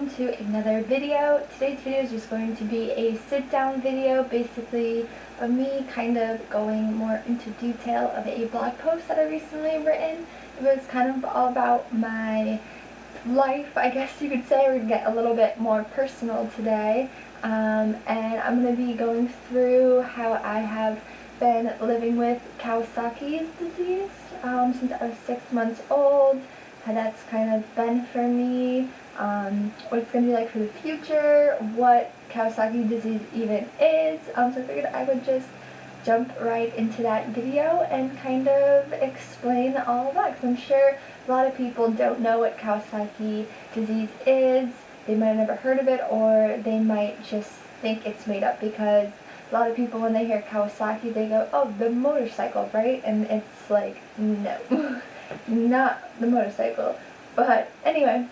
welcome to another video. Today's video is just going to be a sit-down video, basically of me kind of going more into detail of a blog post that I recently written. It was kind of all about my life, I guess you could say. We're going to get a little bit more personal today, and I'm going to be going through how I have been living with Kawasaki disease since I was 6 months old, how that's kind of been for me, what it's going to be like for the future, what Kawasaki disease even is. So I figured I would just jump right into that video and kind of explain all of that, because I'm sure a lot of people don't know what Kawasaki disease is. They might have never heard of it, or they might just think it's made up, because a lot of people, when they hear Kawasaki, they go, oh, the motorcycle, right? And it's like, no, not the motorcycle. But anyway,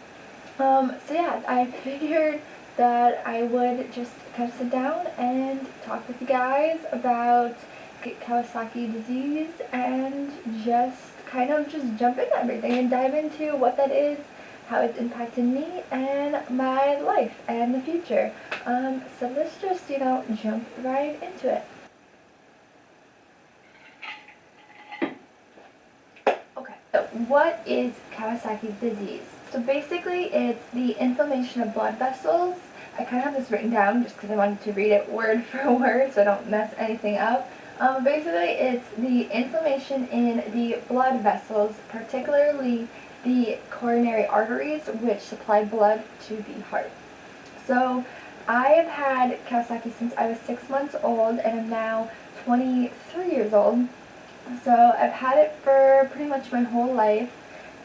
so yeah, I figured that I would just kind of sit down and talk with you guys about Kawasaki disease and just kind of just jump into everything and dive into what that is, how it's impacted me and my life and the future. So let's just, jump right into it. Okay, so what is Kawasaki disease? So basically it's the inflammation of blood vessels. I kind of have this written down just because I wanted to read it word for word so I don't mess anything up. Basically it's the inflammation in the blood vessels, particularly the coronary arteries, which supply blood to the heart. So I have had Kawasaki since I was 6 months old, and I'm now 23 years old. So I've had it for pretty much my whole life,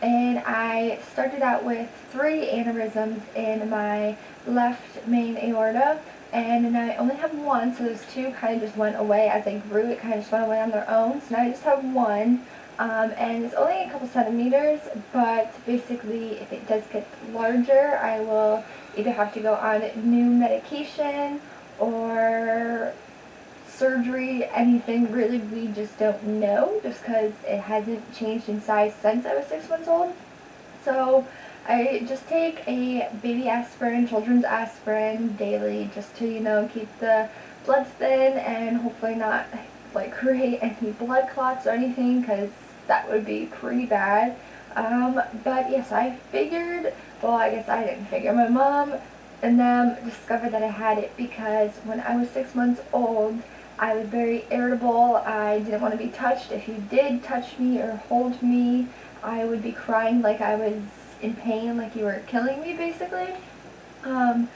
and I started out with 3 aneurysms in my left main aorta, and now I only have 1, so those 2 kind of just went away as they grew. It kind of just went away on their own, so now I just have 1. And it's only a couple centimeters, but basically if it does get larger, I will either have to go on new medication or surgery, anything really. We just don't know, just because it hasn't changed in size since I was 6 months old. So I just take a baby aspirin, children's aspirin daily, just to, keep the blood thin and hopefully not create any blood clots or anything, because that would be pretty bad. But yes, I figured, well, I guess I didn't figure, my mom and them discovered that I had it because when I was 6 months old, I was very irritable. I didn't want to be touched. If you did touch me or hold me, I would be crying like I was in pain, like you were killing me, basically. And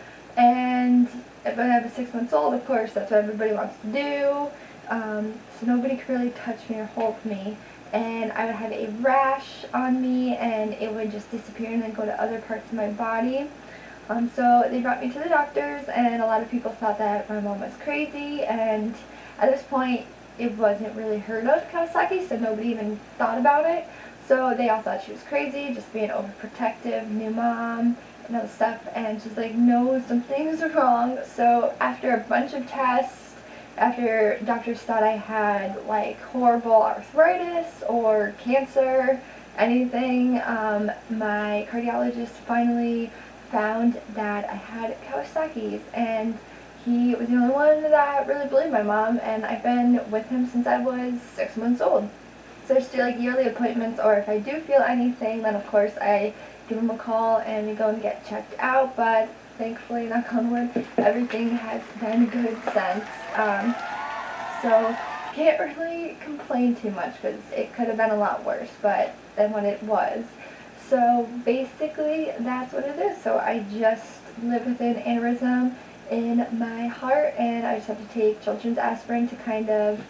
when I was 6 months old, of course, that's what everybody wants to do. So nobody could really touch me or hold me. And I would have a rash on me, and it would just disappear and then go to other parts of my body. So they brought me to the doctors, and a lot of people thought that my mom was crazy, and at this point it wasn't really heard of, Kawasaki, so nobody even thought about it. So they all thought she was crazy, just being overprotective, new mom, and all this stuff, and she's like, no, something's wrong. So after a bunch of tests, after doctors thought I had horrible arthritis or cancer, anything, my cardiologist finally found that I had Kawasaki's, and he was the only one that really believed my mom, and I've been with him since I was 6 months old. So I just do yearly appointments, or if I do feel anything, then of course I give him a call and we go and get checked out. But thankfully, knock on wood, everything has been good since. So can't really complain too much, because it could have been a lot worse than what it was. So basically that's what it is. So I just live with an aneurysm in my heart, and I just have to take children's aspirin to kind of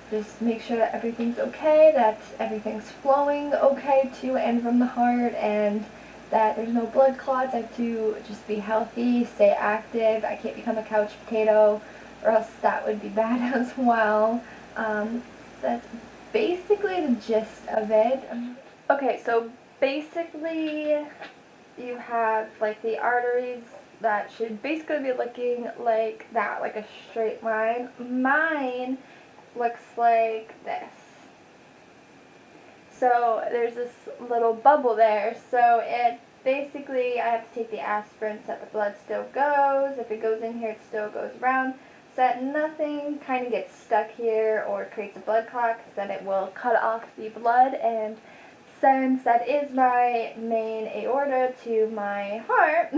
just make sure that everything's okay, that everything's flowing okay to and from the heart, and that there's no blood clots. I have to just be healthy, stay active. I can't become a couch potato, or else that would be bad as well. That's basically the gist of it. Okay, so basically you have the arteries that should basically be looking like that, like a straight line. Mine looks like this. So there's this little bubble there, so it basically I have to take the aspirin so that the blood still goes. If it goes in here, it still goes around, so that nothing kind of gets stuck here or creates a blood clot, because then it will cut off the blood. And since that is my main aorta to my heart,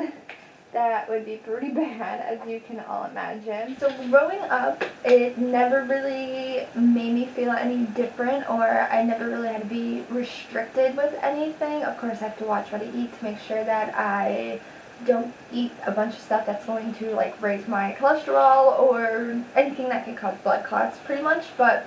that would be pretty bad, as you can all imagine. So growing up, it never really made me feel any different, or I never really had to be restricted with anything. Of course, I have to watch what I eat to make sure that I don't eat a bunch of stuff that's going to like raise my cholesterol or anything that can cause blood clots, pretty much. But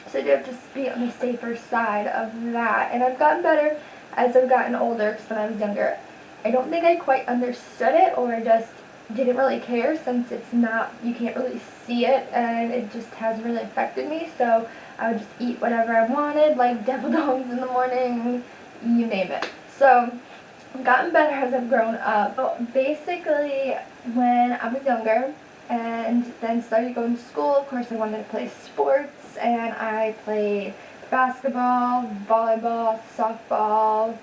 so I do have to be on the safer side of that, and I've gotten better as I've gotten older, because when I was younger, I don't think I quite understood it, or just didn't really care, since it's not, you can't really see it, and it just hasn't really affected me. So I would just eat whatever I wanted, like devil dogs in the morning, you name it. So I've gotten better as I've grown up. So basically, when I was younger and then started going to school, of course I wanted to play sports, and I played basketball, volleyball, softball,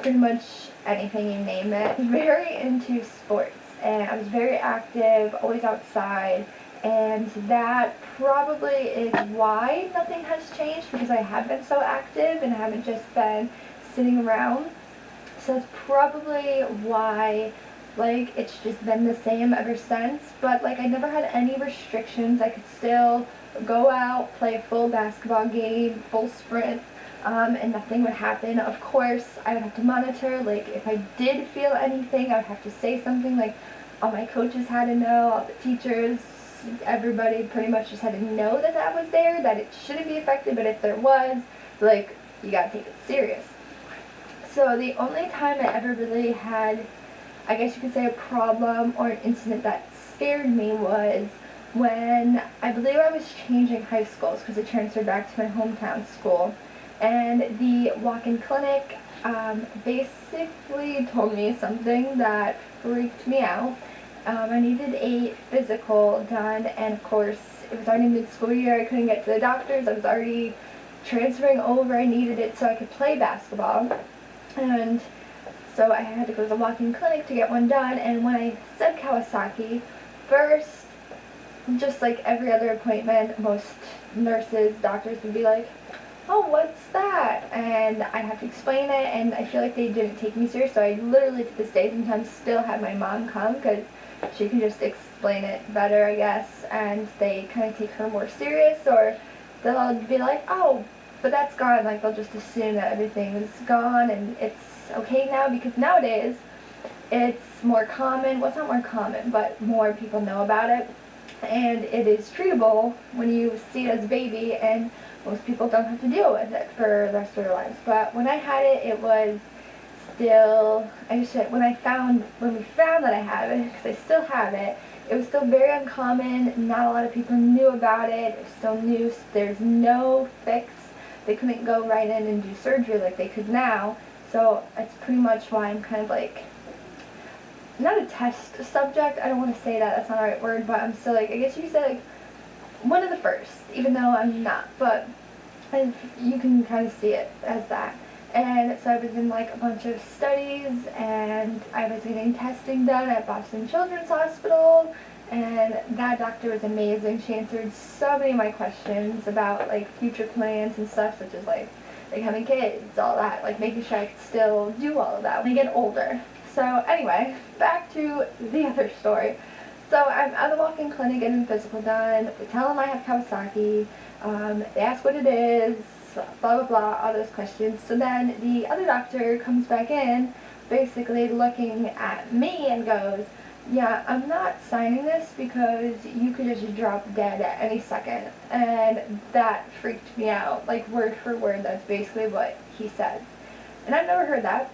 pretty much anything, you name it. Very into sports, and I was very active, always outside, and that probably is why nothing has changed, because I have been so active and I haven't just been sitting around. So that's probably why, like, it's just been the same ever since. But like, I never had any restrictions. I could still go out, play a full basketball game, full sprint, and nothing would happen. Of course, I would have to monitor, like, if I did feel anything, I would have to say something, like, all my coaches had to know, all the teachers, everybody pretty much just had to know that that was there, that it shouldn't be affected, but if there was, like, you gotta take it serious. So the only time I ever really had, I guess you could say, a problem or an incident that scared me was when I believe I was changing high schools, because I transferred back to my hometown school. And the walk-in clinic basically told me something that freaked me out. I needed a physical done, and of course it was already mid-school year. I couldn't get to the doctors. I was already transferring over. I needed it so I could play basketball, and so I had to go to the walk-in clinic to get one done. And when I said Kawasaki, first, just like every other appointment, most nurses, doctors would be like, "Oh, what's that?" And I have to explain it, and I feel like they didn't take me serious. So I literally, to this day, sometimes still have my mom come, because she can just explain it better, I guess, and they kind of take her more serious. Or they'll be like, "Oh, but that's gone." Like, they'll just assume that everything is gone and it's okay now, because nowadays it's more common. Well, it's not more common, but more people know about it, and it is treatable when you see it as a baby, and most people don't have to deal with it for the rest of their lives. But when I had it, it was still, when we found that I had it, because I still have it, it was still very uncommon. Not a lot of people knew about it. It was still new. There's no fix. They couldn't go right in and do surgery like they could now. So that's pretty much why I'm kind of like, not a test subject, I don't want to say that, that's not the right word, but I'm still like, I guess you could say like, one of the first, even though I'm not, but you can kind of see it as that. And so I was in like a bunch of studies, and I was getting testing done at Boston Children's Hospital, and that doctor was amazing. She answered so many of my questions about like future plans and stuff, such as like having kids, all that, like making sure I could still do all of that when I get older. So anyway, back to the other story. So I'm at the walk-in clinic getting physical done. They tell them I have Kawasaki. They ask what it is, blah, blah, blah, all those questions. So then the other doctor comes back in, basically looking at me and goes, "Yeah, I'm not signing this because you could just drop dead at any second." And that freaked me out. Like, word for word, that's basically what he said. And I've never heard that.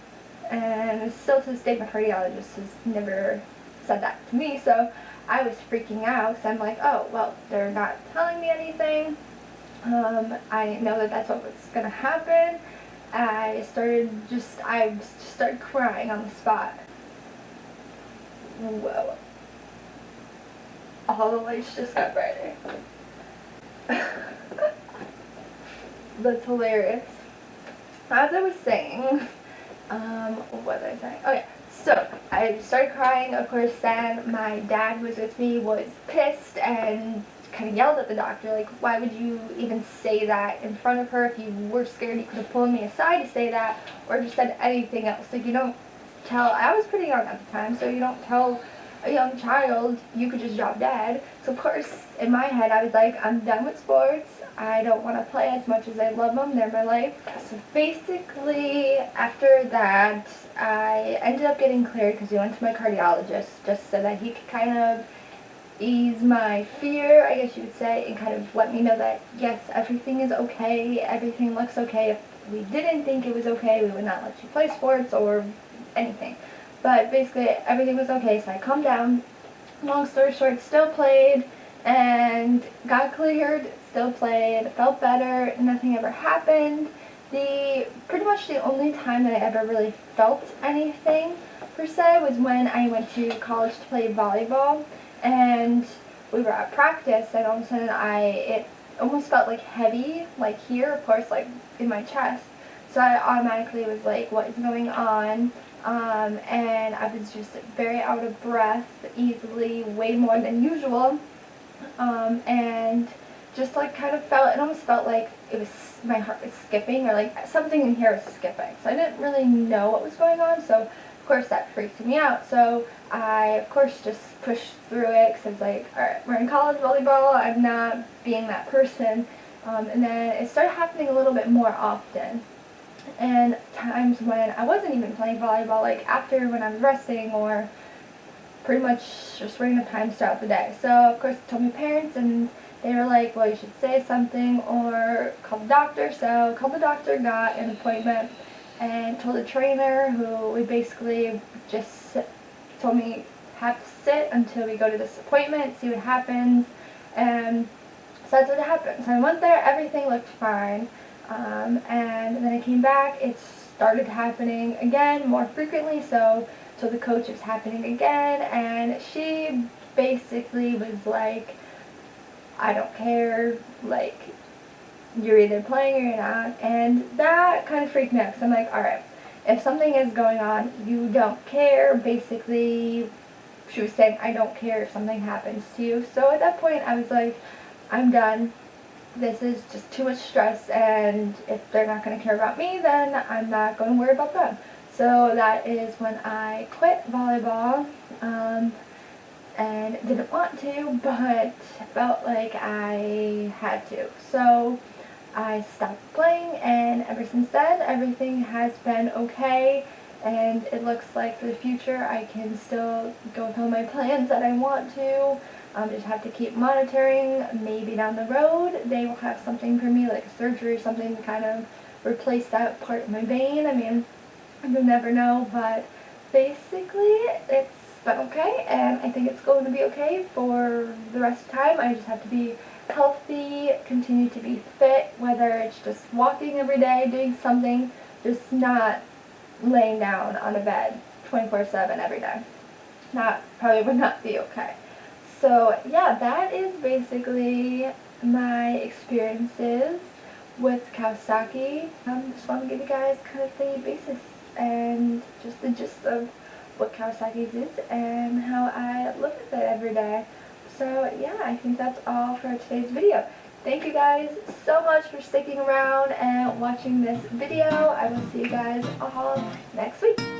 And still to this day, my cardiologist has never said that to me. So I was freaking out. So I'm like, oh, well, they're not telling me anything. I know that that's what's going to happen. I just started crying on the spot. Whoa. All the lights just got brighter. That's hilarious. As I was saying, what was I saying? Oh yeah. So I started crying. Of course, then my dad who was with me was pissed and kind of yelled at the doctor, like, why would you even say that in front of her? If you were scared, you could have pulled me aside to say that, or just said anything else. Like, you don't tell, I was pretty young at the time, so you don't tell a young child you could just drop dead. So of course, in my head, I was like, I'm done with sports. I don't want to play as much as I love them. They're my life. So basically, after that, I ended up getting cleared because we went to my cardiologist just so that he could kind of ease my fear, I guess you would say, and kind of let me know that, yes, everything is okay, everything looks okay. If we didn't think it was okay, we would not let you play sports or anything. But basically, everything was okay, so I calmed down. Long story short, still played, and got cleared, still played, felt better, nothing ever happened. Pretty much the only time that I ever really felt anything, per se, was when I went to college to play volleyball. And we were at practice, and all of a sudden it almost felt like heavy, like here, of course, like in my chest. So I automatically was like, what is going on? And I was just very out of breath, easily, way more than usual. And just like kind of it almost felt like my heart was skipping, or like something in here was skipping. So I didn't really know what was going on, so of course that freaked me out. So I, of course, just pushed through it because I was like, alright, we're in college volleyball, I'm not being that person. And then it started happening a little bit more often. And times when I wasn't even playing volleyball, like after when I was resting, or pretty much just random times throughout the day. So, of course, I told my parents, and they were like, well, you should say something or call the doctor. So I called the doctor, got an appointment, and told the trainer, who we basically just told me have to sit until we go to this appointment, see what happens. And so that's what happened. So I went there, everything looked fine. And then I came back, it started happening again more frequently, so the coach was happening again, and she basically was like, I don't care, like, you're either playing or you're not. And that kind of freaked me out, because I'm like, alright, if something is going on, you don't care. Basically, she was saying, I don't care if something happens to you. So at that point, I was like, I'm done. This is just too much stress, and if they're not going to care about me, then I'm not going to worry about them. So that is when I quit volleyball, and didn't want to, but felt like I had to. So I stopped playing, and ever since then, everything has been okay, and it looks like for the future I can still go with all my plans that I want to. Just have to keep monitoring. Maybe down the road they will have something for me, like a surgery or something, to kind of replace that part of my vein. I mean, you'll never know, but basically it's been okay, and I think it's going to be okay for the rest of the time. I just have to be healthy, continue to be fit, whether it's just walking every day, doing something, just not laying down on a bed 24/7 every day. Probably would not be okay. So yeah, that is basically my experiences with Kawasaki. Just want to give you guys kind of the basis and just the gist of what Kawasaki is and how I look at it every day. So yeah, I think that's all for today's video. Thank you guys so much for sticking around and watching this video. I will see you guys all next week.